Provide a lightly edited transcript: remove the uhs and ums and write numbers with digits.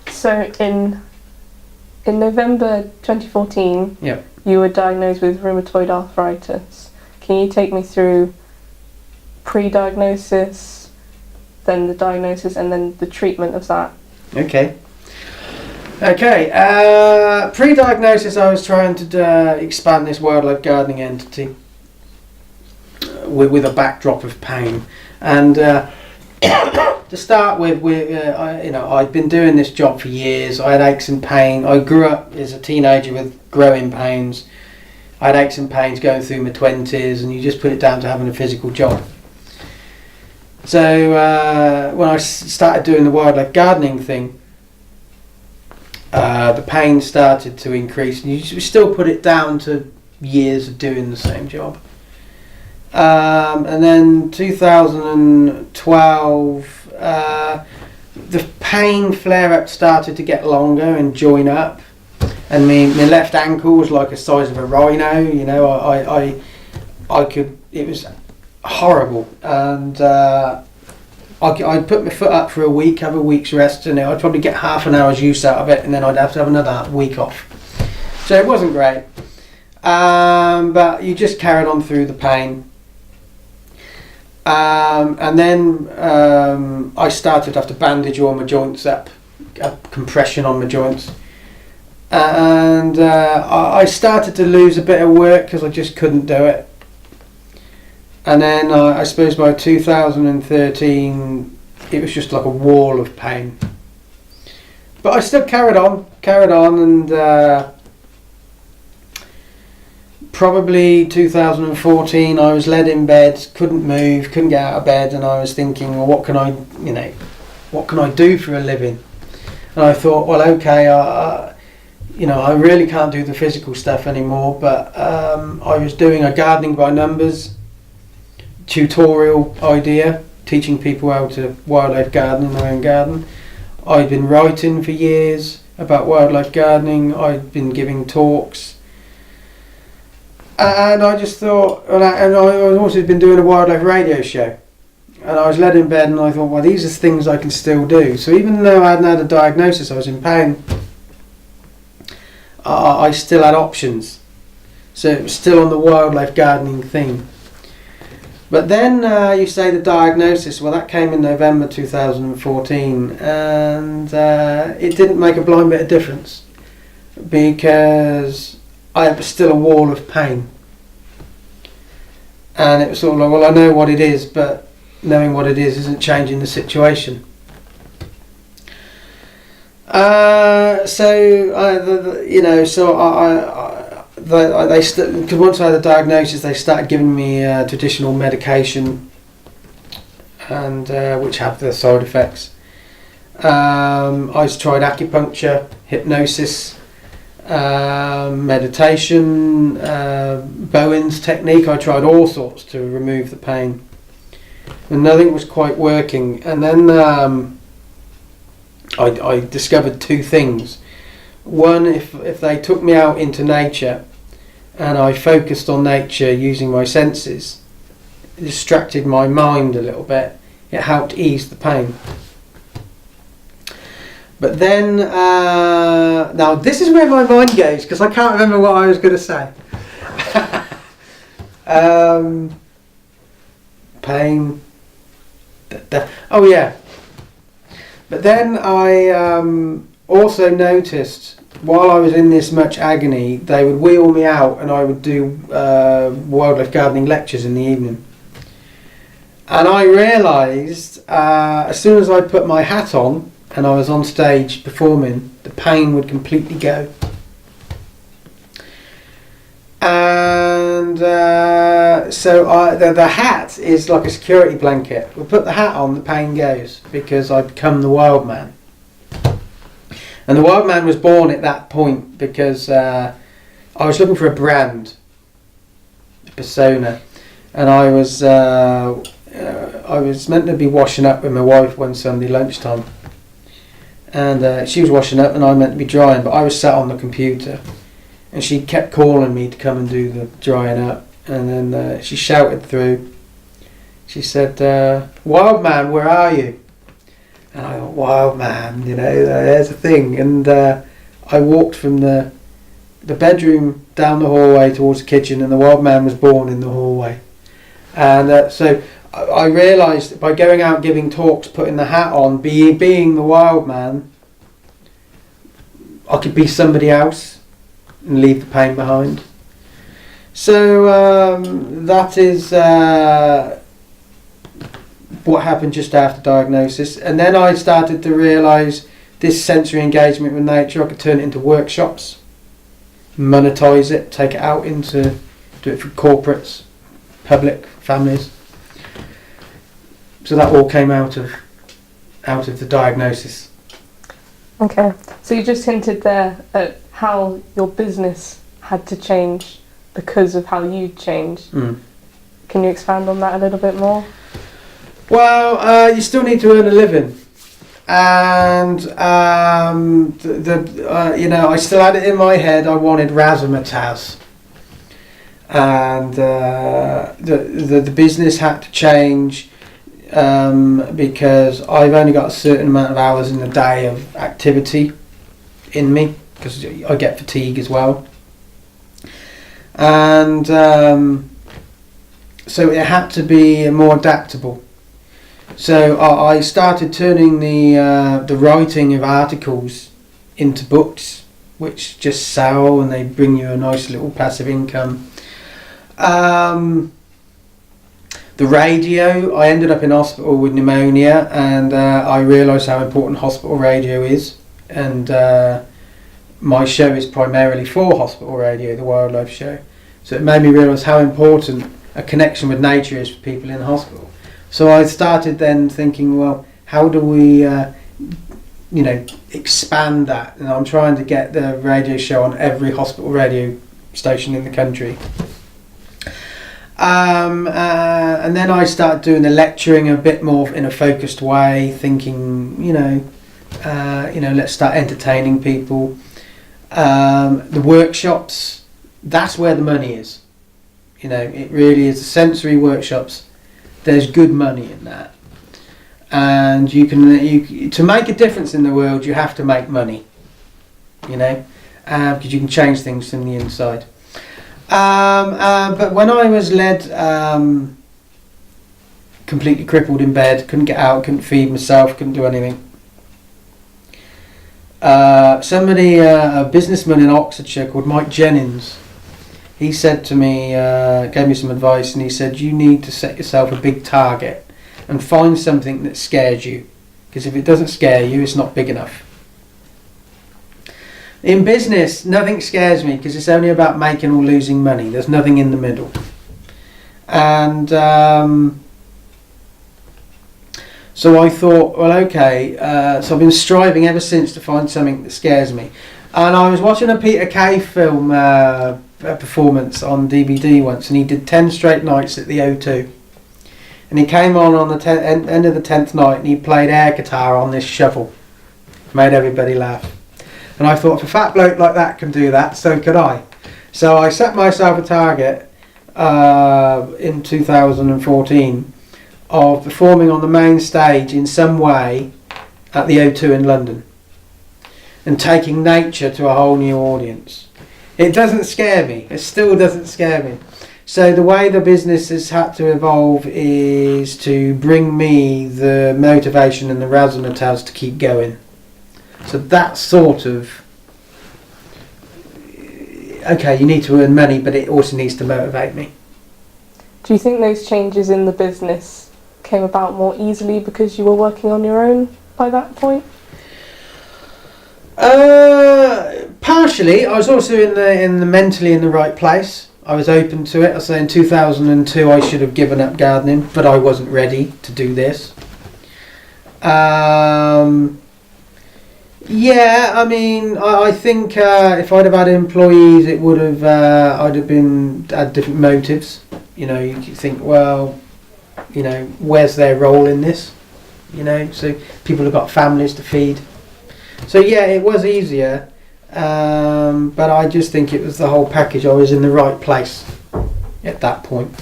So in November 2014, Yep. you were diagnosed with rheumatoid arthritis. Can you take me through pre-diagnosis, then the diagnosis, and then the treatment of that? Okay. Pre-diagnosis, I was trying to expand this wildlife gardening entity with a backdrop of pain, and to start with, I'd been doing this job for years. I had aches and pain. I grew up as a teenager with growing pains. I had aches and pains going through my 20s, and you just put it down to having a physical job. So when I started doing the wildlife gardening thing, the pain started to increase, and you still put it down to years of doing the same job. And then 2012, the pain flare-up started to get longer and join up, and my left ankle was like the size of a rhino. You know, I could. It was horrible, and I'd put my foot up for a week, have a week's rest, and I'd probably get half an hour's use out of it, and then I'd have to have another week off. So it wasn't great, but you just carried on through the pain. And then I started to have to bandage all my joints up, compression on my joints, and I started to lose a bit of work because I just couldn't do it. And then I suppose by 2013 it was just like a wall of pain, but I still carried on, and probably 2014 I was laid in bed, couldn't move, couldn't get out of bed, and I was thinking, well, what can I do for a living? And I thought, well, okay, I really can't do the physical stuff anymore, but I was doing a gardening by numbers tutorial idea, teaching people how to wildlife garden in their own garden. I'd been writing for years about wildlife gardening, I'd been giving talks, and I just thought, and I also been doing a wildlife radio show, and I was laid in bed and I thought, well, these are things I can still do. So even though I hadn't had a diagnosis, I was in pain, I still had options. So it was still on the wildlife gardening thing. But then you say the diagnosis, well, that came in November 2014, and it didn't make a blind bit of difference, because I have still a wall of pain. And it was sort of like, well, I know what it is, but knowing what it is isn't changing the situation. Because once I had the diagnosis, they started giving me traditional medication, and which have their side effects. I tried acupuncture, hypnosis, meditation, Bowen's technique. I tried all sorts to remove the pain, and nothing was quite working. And then I discovered two things. One, if they took me out into nature and I focused on nature using my senses, it distracted my mind a little bit, it helped ease the pain. But then, now this is where my mind goes, because I can't remember what I was going to say. Pain. Oh yeah. But then I also noticed, while I was in this much agony, they would wheel me out and I would do wildlife gardening lectures in the evening. And I realised as soon as I put my hat on and I was on stage performing, the pain would completely go. And so the hat is like a security blanket. We put the hat on, the pain goes, because I'd become the wild man. And the wild man was born at that point because I was looking for a brand, a persona, and I was meant to be washing up with my wife one Sunday lunchtime, and she was washing up and I meant to be drying, but I was sat on the computer, and she kept calling me to come and do the drying up, and then she shouted through. She said, "Wild man, where are you?" And I thought, wild man, there's a thing. And I walked from the bedroom down the hallway towards the kitchen, and the wild man was born in the hallway. And so I realised by going out giving talks, putting the hat on, being the wild man, I could be somebody else and leave the pain behind. So that is what happened just after diagnosis. And then I started to realise this sensory engagement with nature, I could turn it into workshops, monetize it, take it out into, do it for corporates, public, families. So that all came out of the diagnosis. Okay, so you just hinted there at how your business had to change because of how you changed. Can you expand on that a little bit more? Well, you still need to earn a living, and I still had it in my head. I wanted razzmatazz, and the business had to change. Because I've only got a certain amount of hours in the day of activity in me, because I get fatigue as well, and so it had to be more adaptable. So I started turning the writing of articles into books, which just sell and they bring you a nice little passive income. The radio, I ended up in hospital with pneumonia, and I realised how important hospital radio is, and my show is primarily for hospital radio, the wildlife show. So it made me realise how important a connection with nature is for people in hospital. So I started then thinking, well, how do we expand that? And I'm trying to get the radio show on every hospital radio station in the country. And then I started doing the lecturing a bit more in a focused way, thinking, let's start entertaining people. The workshops, that's where the money is. It really is. The sensory workshops, there's good money in that. And you to make a difference in the world, you have to make money, because you can change things from the inside. But when I was led completely crippled in bed, couldn't get out, couldn't feed myself, couldn't do anything, somebody, a businessman in Oxfordshire called Mike Jennings, he said to me, gave me some advice, and he said, you need to set yourself a big target and find something that scares you, because if it doesn't scare you, it's not big enough. In business, nothing scares me because it's only about making or losing money. There's nothing in the middle. And so I thought, well, okay. So I've been striving ever since to find something that scares me. And I was watching a Peter Kay film performance on DVD once, and he did 10 straight nights at the O2. And he came on the end of the 10th night, and he played air guitar on this shovel. Made everybody laugh. And I thought, if a fat bloke like that can do that, so could I. So I set myself a target in 2014 of performing on the main stage in some way at the O2 in London and taking nature to a whole new audience. It doesn't scare me. It still doesn't scare me. So the way the business has had to evolve is to bring me the motivation and the razzmatazz to keep going. So that's sort of, okay, you need to earn money, but it also needs to motivate me. Do you think those changes in the business came about more easily because you were working on your own by that point? Partially. I was also in the mentally in the right place. I was open to it. I say in 2002 I should have given up gardening, but I wasn't ready to do this. Yeah, I mean, I think if I'd have had employees, it would have. I'd have had different motives. You think, well, where's their role in this? So people have got families to feed. So yeah, it was easier, but I just think it was the whole package. I was in the right place at that point.